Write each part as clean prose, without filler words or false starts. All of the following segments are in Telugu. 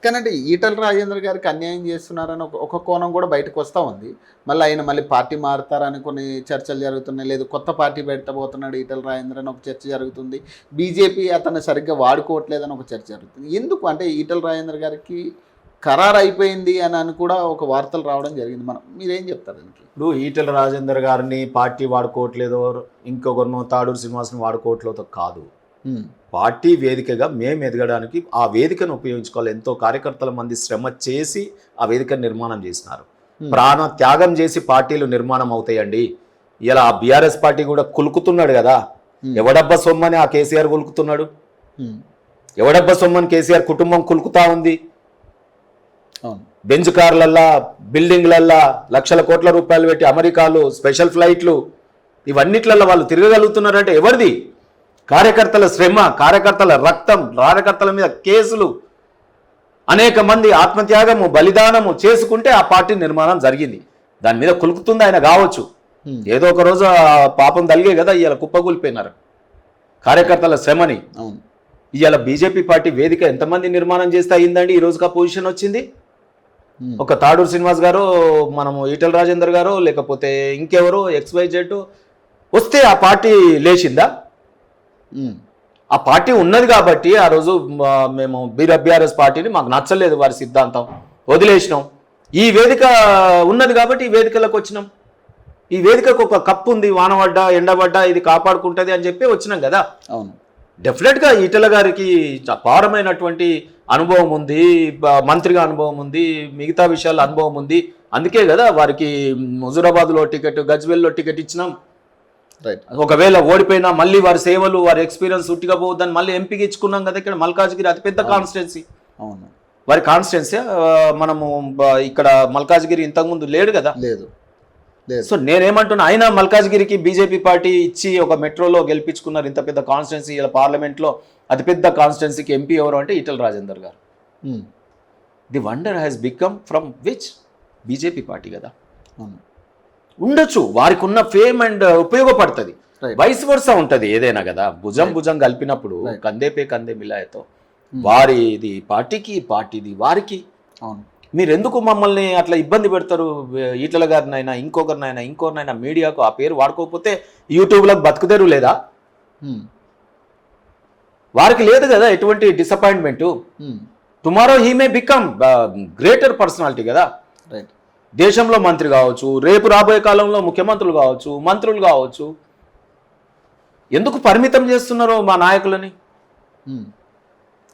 కానీ ఈటల రాజేందర్ గారికి అన్యాయం చేస్తున్నారని ఒక కోణం కూడా బయటకు వస్తూ ఉంది. మళ్ళీ పార్టీ మారుతారని కొన్ని చర్చలు జరుగుతున్నాయి. లేదు కొత్త పార్టీ పెట్టబోతున్నాడు ఈటల రాజేందర్ అని ఒక చర్చ జరుగుతుంది. బీజేపీ అతను సరిగ్గా వాడుకోవట్లేదని ఒక చర్చ జరుగుతుంది. ఎందుకు అంటే ఈటల రాజేందర్ గారికి ఖరారు అయిపోయింది అని కూడా ఒక వార్తలు రావడం జరిగింది. మీరేం చెప్తారు దానికి? ఇప్పుడు ఈటల రాజేందర్ గారిని పార్టీ వాడుకోవట్లేదో ఇంకొకరినో తాడూరు శ్రీనివాస్ని వాడుకోవట్లేదో కాదు. పార్టీ వేదికగా మేము ఎదగడానికి ఆ వేదికను ఉపయోగించుకోవాలి. ఎంతో కార్యకర్తల మంది శ్రమ చేసి ఆ వేదికను నిర్మాణం చేసినారు. ప్రాణ త్యాగం చేసి పార్టీలు నిర్మాణం అవుతాయండి. ఇలా ఆ బీఆర్ఎస్ పార్టీ కూడా కులుకుతున్నాడు కదా. ఎవడబ్బా సొమ్మని ఆ కేసీఆర్ కులుకుతున్నాడు. ఎవడబ్బా సొమ్మని కేసీఆర్ కుటుంబం కులుకుతా ఉంది. బెంజ్ కార్లల్లా బిల్డింగ్లల్లా లక్షల కోట్ల రూపాయలు పెట్టి అమెరికాలు స్పెషల్ ఫ్లైట్లు ఇవన్నిట్లల్లో వాళ్ళు తిరగగలుగుతున్నారంటే ఎవరిది? కార్యకర్తల శ్రమ, కార్యకర్తల రక్తం, కార్యకర్తల మీద కేసులు, అనేక మంది ఆత్మత్యాగము బలిదానము చేసుకుంటే ఆ పార్టీ నిర్మాణం జరిగింది. దాని మీద కులుకుతుంది ఆయన కావచ్చు. ఏదో ఒక రోజు పాపం తలిగే కదా ఇవాళ కుప్పకూలిపోయినారు కార్యకర్తల శ్రమని. ఇవాళ బీజేపీ పార్టీ వేదిక ఎంతమంది నిర్మాణం చేస్తే అయిందండి ఈ రోజుకి ఆ పొజిషన్ వచ్చింది. ఒక తాడూరు శ్రీనివాస్ గారు, మనము ఈటల రాజేందర్ గారు, లేకపోతే ఇంకెవరో XYZ వస్తే ఆ పార్టీ లేచిందా? ఆ పార్టీ ఉన్నది కాబట్టి ఆ రోజు మేము బీఆర్ఎస్ పార్టీని మాకు నచ్చలేదు, వారి సిద్ధాంతం వదిలేసినాం. ఈ వేదిక ఉన్నది కాబట్టి ఈ వేదికలకు వచ్చినాం. ఈ వేదికకు ఒక కప్పు ఉంది, వానబడ్డా ఎండబడ్డా ఇది కాపాడుకుంటుంది అని చెప్పి వచ్చినాం కదా. అవును, డెఫినెట్గా ఈటల గారికి అపారమైనటువంటి అనుభవం ఉంది, మంత్రిగా అనుభవం ఉంది, మిగతా విషయాల్లో అనుభవం ఉంది. అందుకే కదా వారికి హుజూరాబాద్లో టికెట్, గజ్వేల్లో టికెట్ ఇచ్చినాం. ఒకవేళ ఓడిపోయినా మళ్ళీ వారి సేవలు, వారి ఎక్స్పీరియన్స్ ఉట్టిగా పోవద్దని మళ్ళీ ఎంపీకి ఇచ్చుకున్నాం కదా. ఇక్కడ మల్కాజ్గిరి అతిపెద్ద కాన్స్టిట్యున్సీ. అవును, వారి కాన్స్టిట్యున్సీ. మనము ఇక్కడ మల్కాజ్గిరి ఇంతకుముందు లేడు కదా. లేదు. సో నేనేమంటున్నా, అయినా మల్కాజ్గిరికి బీజేపీ పార్టీ ఇచ్చి ఒక మెట్రోలో గెలిపించుకున్నారు. ఇంత పెద్ద కాన్స్టిట్యున్సీ, ఇలా పార్లమెంట్లో అతిపెద్ద కాన్స్టిట్యున్సీకి ఎంపీ ఎవరు అంటే ఈటల రాజేందర్ గారు. The wonder has become from which BJP party కదా. ఉండొచ్చు వారికి ఉన్న ఫేమ్ అండ్ ఉపయోగపడుతుంది. వైస్ వర్సా ఉంటుంది ఏదైనా కదా. భుజం కలిపినప్పుడు కందేపే కందే మిలాయతో వారిది పార్టీకి, పార్టీది వారికి. మీరు ఎందుకు మమ్మల్ని అట్లా ఇబ్బంది పెడతారు? ఈటల గారినైనా ఇంకొకరినైనా మీడియాకు ఆ పేరు వాడుకోకపోతే యూట్యూబ్లకు బతుకుదేరు లేదా? వారికి లేదు కదా ఎటువంటి disappointment. Tomorrow he may become greater personality కదా. దేశంలో మంత్రి కావచ్చు, రేపు రాబోయే కాలంలో ముఖ్యమంత్రులు కావచ్చు, మంత్రులు కావచ్చు. ఎందుకు పరిమితం చేస్తున్నారు మా నాయకులని?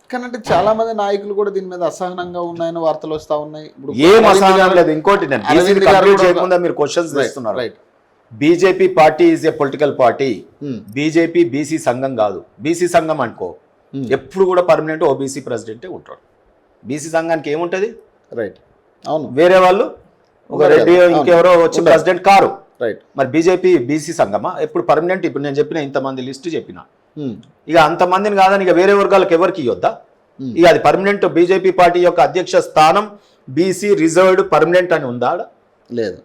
కానీ చాలా మంది నాయకులు కూడా దీని మీద అసహనంగా ఉన్నాయని వార్తలు వస్తూ ఉన్నాయి. ఏం అసహనం లేదు. ఇంకోటి మీరు క్వశ్చన్స్ చేస్తున్నారు. BJP party is a political party. BJP BC సంఘం కాదు. బీసీ సంఘం అనుకో ఎప్పుడు కూడా పర్మనెంట్ ఓబీసీ ప్రెసిడెంటే ఉంటాడు. బీసీ సంఘానికి ఏముంటుంది? రైట్. అవును, వేరే వాళ్ళు ఒక రెడ్డి ఇంకెవరో వచ్చి ప్రెసిడెంట్ కారు. రైట్. మరి బీజేపీ బీసీ సంఘమా? ఎప్పుడు పర్మనెంట్. ఇప్పుడు నేను చెప్పిన ఇంతమంది లిస్టు చెప్పిన, ఇక అంతమందిని కాదని ఇక వేరే వర్గాలకు ఎవరికి ఇవ్వద్దా? ఇక అది పర్మనెంట్ బీజేపీ పార్టీ యొక్క అధ్యక్ష స్థానం బీసీ రిజర్వ్డ్ పర్మనెంట్ అని ఉందా? లేదు.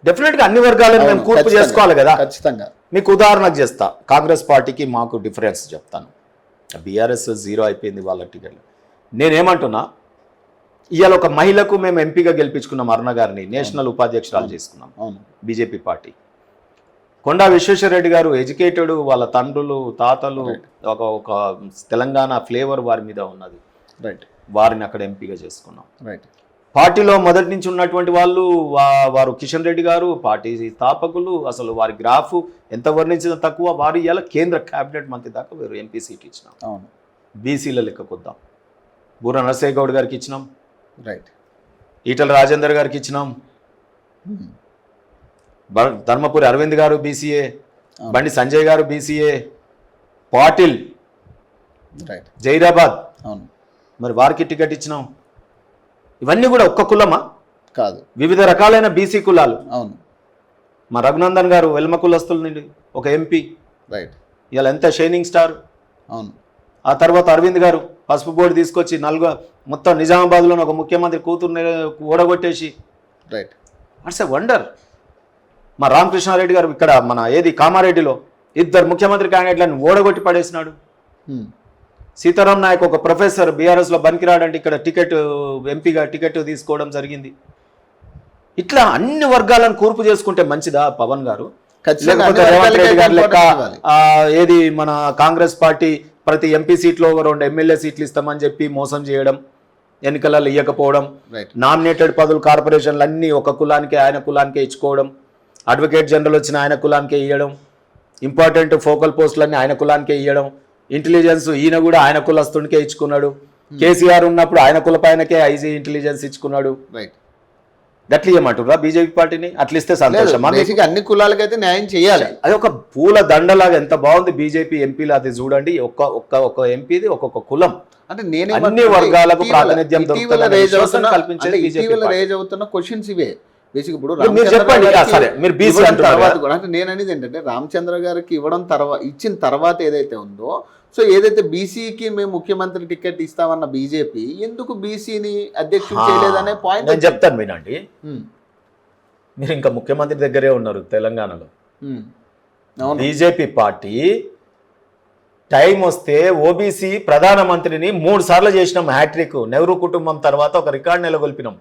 డెఫినెట్గా అన్ని వర్గాలను మేము కూర్పు చేసుకోవాలి కదా. ఖచ్చితంగా. మీకు ఉదాహరణకు చేస్తా, కాంగ్రెస్ పార్టీకి మాకు డిఫరెన్స్ చెప్తాను. బీఆర్ఎస్ 0 అయిపోయింది వాళ్ళ టికెట్లు. నేనేమంటున్నా, ఇవాళ ఒక మహిళకు మేము ఎంపీగా గెలిపించుకున్నాం అరుణ గారిని, నేషనల్ ఉపాధ్యక్షురాలు చేసుకున్నాం బీజేపీ పార్టీ. కొండా విశ్వేశ్వరరెడ్డి గారు ఎడ్యుకేటెడ్, వాళ్ళ తండ్రులు తాతలు ఒక తెలంగాణ ఫ్లేవర్ వారి మీద ఉన్నది. రైట్. వారిని అక్కడ ఎంపీగా చేసుకున్నాం. రైట్. పార్టీలో మొదటి నుంచి ఉన్నటువంటి వాళ్ళు వారు కిషన్ రెడ్డి గారు పార్టీ స్థాపకులు. అసలు వారి గ్రాఫ్ ఎంత వర్ణించిన తక్కువ. వారు ఇలా కేంద్ర క్యాబినెట్ మంత్రి దాకా వేరు ఎంపీ సీట్ ఇచ్చినాం. అవును. బీసీల లెక్క కొద్దాం. బూర నరసయ్య గౌడ్ గారికి ఇచ్చినాం. రైట్. ఈటల రాజేందర్ గారికి ఇచ్చినాం. ధర్మపురి అరవింద్ గారు బీసీఏ, బండి సంజయ్ గారు బీసీఏ, పాటిల్ జైరాబాద్. అవును. మరి వారికి టికెట్ ఇచ్చినాం. ఇవన్నీ కూడా ఒక్క కులమా? కాదు, వివిధ రకాలైన బీసీ కులాలు. అవును. మా రఘునందన్ గారు వెల్మ కులస్తుల నుండి ఒక ఎంపీ. రైట్. ఇలా ఎంత షైనింగ్ స్టార్. అవును. ఆ తర్వాత అరవింద్ గారు పసుపు బోర్డు తీసుకొచ్చి మొత్తం నిజామాబాద్లో ఒక ముఖ్యమంత్రి కూతుర్ని ఓడగొట్టేసి. రైట్. అట్స్ ఎ వండర్. మా రామకృష్ణారెడ్డి గారు ఇక్కడ మన కామారెడ్డిలో 2 ముఖ్యమంత్రి క్యాండిడేట్లను ఓడగొట్టి పడేసినాడు. సీతారాం నాయక్ ఒక ప్రొఫెసర్ బీఆర్ఎస్లో బనికిరాడంటే ఇక్కడ ఎంపీగా టికెట్ తీసుకోవడం జరిగింది. ఇట్లా అన్ని వర్గాలను కూర్పు చేసుకుంటే మంచిదా పవన్ గారు? లేకపోతే రేవంత్ రెడ్డి గారి లెక్క ఏది మన కాంగ్రెస్ పార్టీ ప్రతి ఎంపీ సీట్లో 2 ఎమ్మెల్యే సీట్లు ఇస్తామని చెప్పి మోసం చేయడం, ఎన్నికలలో ఇవ్వకపోవడం, నామినేటెడ్ పదవులు కార్పొరేషన్లు అన్నీ ఒక కులానికే ఆయన కులానికే ఇచ్చుకోవడం, అడ్వకేట్ జనరల్ వచ్చిన ఆయన కులానికే ఇవ్వడం, ఇంపార్టెంట్ ఫోకల్ పోస్టులన్నీ ఆయన కులానికే ఇవ్వడం, ఇంటెలిజెన్స్ ఈయన కూడా ఆయన కులస్తునికే ఇచ్చుకున్నాడు, కేసీఆర్ ఉన్నప్పుడు ఆయన కుల పైనకే ఐజీ ఇంటెలిజెన్స్ ఇచ్చుకున్నాడు. గట్ల ఇవ్వమంటురా బీజేపీ పార్టీని? అట్లా ఇస్తే సంతోషం. అన్ని కులాలకైతే న్యాయం చేయాలి. అది ఒక పూల దండలాగా ఎంత బాగుంది బీజేపీ ఎంపీలు. అది చూడండి, ఒక్క ఎంపీది ఒక్కొక్క కులం, అంటే నేను అన్ని వర్గాలకు ప్రాతినిధ్యం రేజ్ అవుతున్న క్వశ్చన్స్ ఇవే. బేసిక్ ఇప్పుడు అంటే నేను అనేది ఏంటంటే రామచంద్ర గారికి ఇచ్చిన తర్వాత ఏదైతే ఉందో, సో ఏదైతే బీసీకి మేము ముఖ్యమంత్రి టికెట్ ఇస్తామన్న బీజేపీ ఎందుకు బీసీని అధ్యక్షుడు చేయలేదనే పాయింట్ నేను చెప్తాను వినండి. మీరు ఇంకా ముఖ్యమంత్రి దగ్గరే ఉన్నారు తెలంగాణలో. బీజేపీ పార్టీ టైం వస్తే ఓబీసీ ప్రధానమంత్రిని 3 సార్లు చేసినాం హ్యాట్రిక్. నెహ్రూ కుటుంబం తర్వాత ఒక రికార్డ్ నెలకొల్పినాం.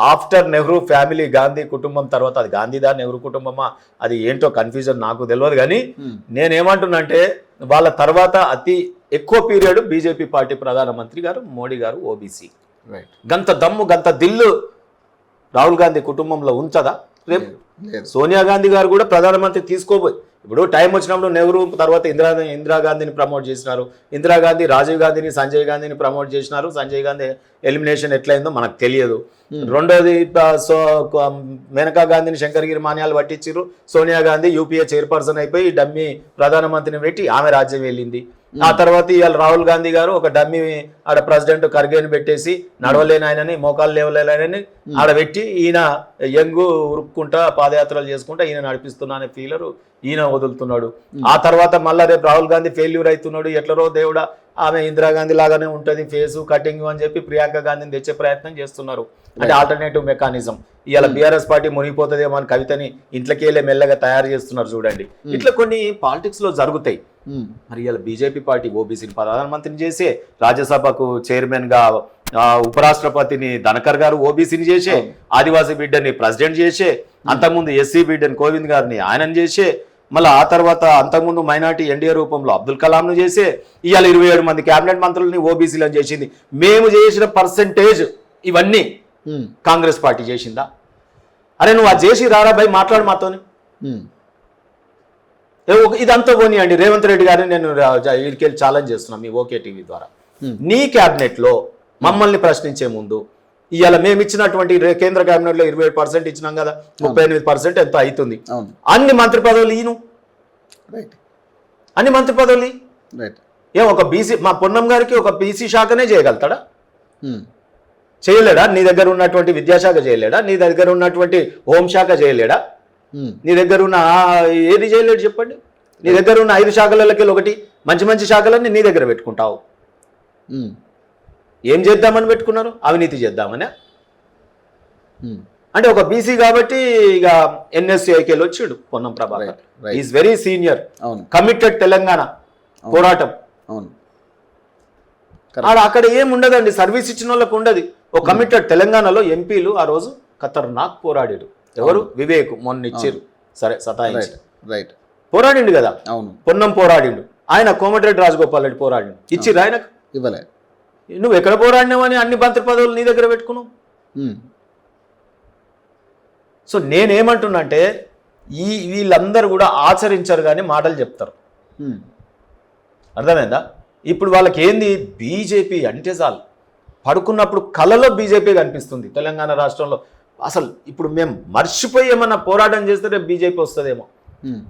ఆఫ్టర్ నెహ్రూ ఫ్యామిలీ, గాంధీ కుటుంబం తర్వాత, అది గాంధీదా నెహ్రూ కుటుంబమా అది ఏంటో కన్ఫ్యూజన్ నాకు తెలియదు. కానీ నేనేమంటున్నానంటే వాళ్ళ తర్వాత అతి ఎక్కువ పీరియడ్ బీజేపీ పార్టీ ప్రధానమంత్రి గారు మోడీ గారు ఓబీసీ. గంత దమ్ము గంత దిల్లు రాహుల్ గాంధీ కుటుంబంలో ఉంచదా? రేపు సోనియా గాంధీ గారు కూడా ప్రధానమంత్రి తీసుకోబోయి. ఇప్పుడు టైం వచ్చినప్పుడు నెహ్రూ తర్వాత ఇందిరాగాంధీని ప్రమోట్ చేసినారు. ఇందిరాగాంధీ రాజీవ్ గాంధీని, సంజయ్ గాంధీని ప్రమోట్ చేసినారు. సంజయ్ గాంధీ ఎలిమినేషన్ ఎట్లయిందో మనకు తెలియదు. రెండోది మేనకా గాంధీని శంకరగిరి మాన్యాలు పట్టించారు. సోనియా గాంధీ యూపీఏ చైర్పర్సన్ అయిపోయి డమ్మీ ప్రధానమంత్రిని పెట్టి ఆమె రాజ్యం వెళ్ళింది. ఆ తర్వాత ఇవాళ రాహుల్ గాంధీ గారు ఒక డమ్మీ ఆడ ప్రెసిడెంట్ ఖర్గేని పెట్టేసి నడవలేని ఆయనని, మోకాలు లేవలేని ఆడ పెట్టి ఈయన యంగు ఉరుక్కుంటా పాదయాత్రలు చేసుకుంటా ఈయన నడిపిస్తున్నా అనే ఫీలరు ఈయన వదులుతున్నాడు. ఆ తర్వాత మళ్ళా రేపు రాహుల్ గాంధీ ఫెయిల్యూర్ అవుతున్నాడు. ఎట్లరో దేవుడా ఆమె ఇందిరాగాంధీ లాగానే ఉంటుంది ఫేసు కటింగ్ అని చెప్పి ప్రియాంక గాంధీని తెచ్చే ప్రయత్నం చేస్తున్నారు. అంటే ఆల్టర్నేటివ్ మెకానిజం. ఇవాళ బీఆర్ఎస్ పార్టీ మునిగిపోతుందేమో అని కవితని ఇంట్లోకి వెళ్ళే మెల్లగా తయారు చేస్తున్నారు చూడండి. ఇట్లా కొన్ని పాలిటిక్స్ లో జరుగుతాయి. మరి ఇవాళ బీజేపీ పార్టీ ఓబీసీని ప్రధానమంత్రిని చేసే, రాజ్యసభకు చైర్మన్ గా ఉపరాష్ట్రపతిని ధనకర్ గారు ఓబీసీని చేసే, ఆదివాసీ బిడ్డని ప్రెసిడెంట్ చేసే, అంతకుముందు ఎస్సీ బిడ్డని కోవింద్ గారిని ఆయనను చేసే, మళ్ళీ ఆ తర్వాత అంతకుముందు మైనార్టీ ఎన్డీఏ రూపంలో అబ్దుల్ కలాంను చేసే, ఇవాళ 27 మంది క్యాబినెట్ మంత్రులని ఓబీసీలను చేసింది. మేము చేసిన పర్సెంటేజ్ ఇవన్నీ కాంగ్రెస్ పార్టీ చేసిందా? అరే నువ్వు అది చేసి రారా భయ్ మాట్లాడు మాతోని. ఇదంతా పోనీయండి. రేవంత్ రెడ్డి గారిని నేను వీడికెళ్ళి ఛాలెంజ్ చేస్తున్నా మీ ఓకే టీవీ ద్వారా. నీ క్యాబినెట్లో మమ్మల్ని ప్రశ్నించే ముందు ఇవాళ మేము ఇచ్చినటువంటి కేంద్ర క్యాబినెట్లో 27% ఇచ్చినాం కదా, 38% ఎంతో అవుతుంది. అన్ని మంత్రి పదవులు ఈను, అన్ని మంత్రి పదవులు ఏం ఒక బీసీ మా పొన్నం గారికి ఒక బీసీ శాఖనే చేయగలుగుతాడా? చేయలేడా? నీ దగ్గర ఉన్నటువంటి విద్యాశాఖ చేయలేడా? నీ దగ్గర ఉన్నటువంటి హోంశాఖ చేయలేడా? నీ దగ్గర ఉన్న ఏది చేయలేడు చెప్పండి? నీ దగ్గర ఉన్న 5 శాఖలకి ఒకటి మంచి మంచి శాఖలన్నీ నీ దగ్గర పెట్టుకుంటావు. ఏం చేద్దామని పెట్టుకున్నారు? అవినీతి చేద్దామనే. అంటే ఒక బీసీ కాబట్టి ఇక ఎన్ఎస్సీఐకేలో వచ్చాడు Ponnam Prabhakar. Is very senior, committed Telangana పోరాటం. అక్కడ ఏం ఉండదండి, సర్వీస్ ఇచ్చిన వాళ్ళకు ఉండదు. ఒక కమిటెడ్ తెలంగాణలో ఎంపీలు ఆ రోజు ఖతర్నాక్ పోరాడారు. ఎవరు? వివేక్ మొన్న ఇచ్చారు, సరే సతాయించి పోరాడిండు కదా. పొన్నం పోరాడిండు, ఆయన కోమటిరెడ్డి రాజగోపాల్ రెడ్డి పోరాడిండు, ఇచ్చిర్రు ఆయనకు ఇవ్వలే. నువ్వు ఎక్కడ పోరాడినావు అని అన్ని మంత్రి పదవులు నీ దగ్గర పెట్టుకున్నావు. సో నేనేమంటున్నా అంటే వీళ్ళందరూ కూడా ఆచరించరు కానీ మాటలు చెప్తారు. అర్థమైందా? ఇప్పుడు వాళ్ళకి ఏంది, బీజేపీ అంటే చాలు. పడుకున్నప్పుడు కళలో బీజేపీ కనిపిస్తుంది తెలంగాణ రాష్ట్రంలో. అసలు ఇప్పుడు మేము మర్చిపోయి ఏమన్నా పోరాటం చేస్తే రేపు బీజేపీ వస్తుందేమో.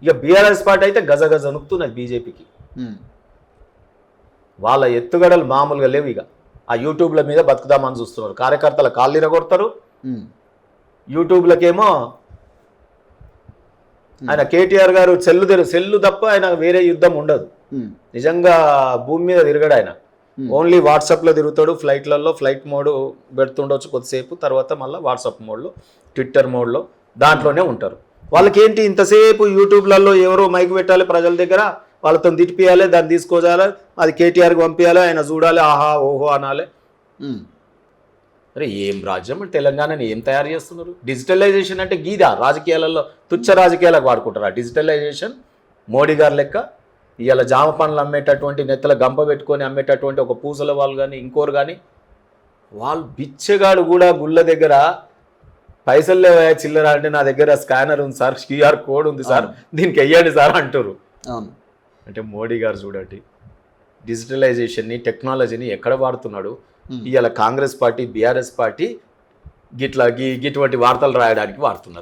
ఇక బీఆర్ఎస్ పార్టీ అయితే గజగజ అనుకుతున్నది బీజేపీకి. వాళ్ళ ఎత్తుగడలు మామూలుగా లేవు. ఇక ఆ యూట్యూబ్ల మీద బతుకుదామని చూస్తున్నారు. కార్యకర్తల కాళ్ళు ఇరగొడతారు, యూట్యూబ్లకేమో ఆయన కేటీఆర్ గారు సెల్లు తప్ప ఆయన వేరే యుద్ధం ఉండదు. నిజంగా భూమి మీద తిరగడు ఆయన. ఓన్లీ వాట్సాప్లో తిరుగుతాడు, ఫ్లైట్లలో ఫ్లైట్ మోడ్ పెడుతుండొచ్చు కొద్దిసేపు, తర్వాత మళ్ళీ వాట్సాప్ మోడ్లో, ట్విట్టర్ మోడ్లో దాంట్లోనే ఉంటారు. వాళ్ళకి ఏంటి ఇంతసేపు యూట్యూబ్లలో ఎవరో మైక్ పెట్టాలి ప్రజల దగ్గర, వాళ్ళతో తిట్టిపియాలి, దాన్ని తీసుకోవాలి, అది కేటీఆర్కి పంపించాలి, ఆయన చూడాలి, ఆహా ఓహో అనాలి. ఉమ్. అరే ఏం రాజ్యం తెలంగాణని ఏం తయారు చేస్తున్నారు? డిజిటలైజేషన్ అంటే గీదా రాజకీయాలలో తుచ్చ రాజకీయాలకు వాడుకుంటారు. ఆ డిజిటలైజేషన్ మోడీ గారు లెక్క ఇవాళ జామ పండ్లు అమ్మేటటువంటి నెత్తల గంప పెట్టుకొని అమ్మేటటువంటి ఒక పూసల వాళ్ళు కానీ ఇంకోరు కానీ వాళ్ళు బిచ్చగాడు కూడా గుళ్ళ దగ్గర పైసలు లేవా చిల్లర అంటే నా దగ్గర స్కానర్ ఉంది సార్, క్యూఆర్ కోడ్ ఉంది సార్, దీనికి వెయ్యండి సార్ అంటారు. అవును. అంటే మోడీ గారు చూడండి డిజిటలైజేషన్ని టెక్నాలజీని ఎక్కడ వాడుతున్నాడు. ఇవాళ కాంగ్రెస్ పార్టీ బీఆర్ఎస్ పార్టీ గిట్లా గిటువంటి వార్తలు రాయడానికి వాడుతున్నారు.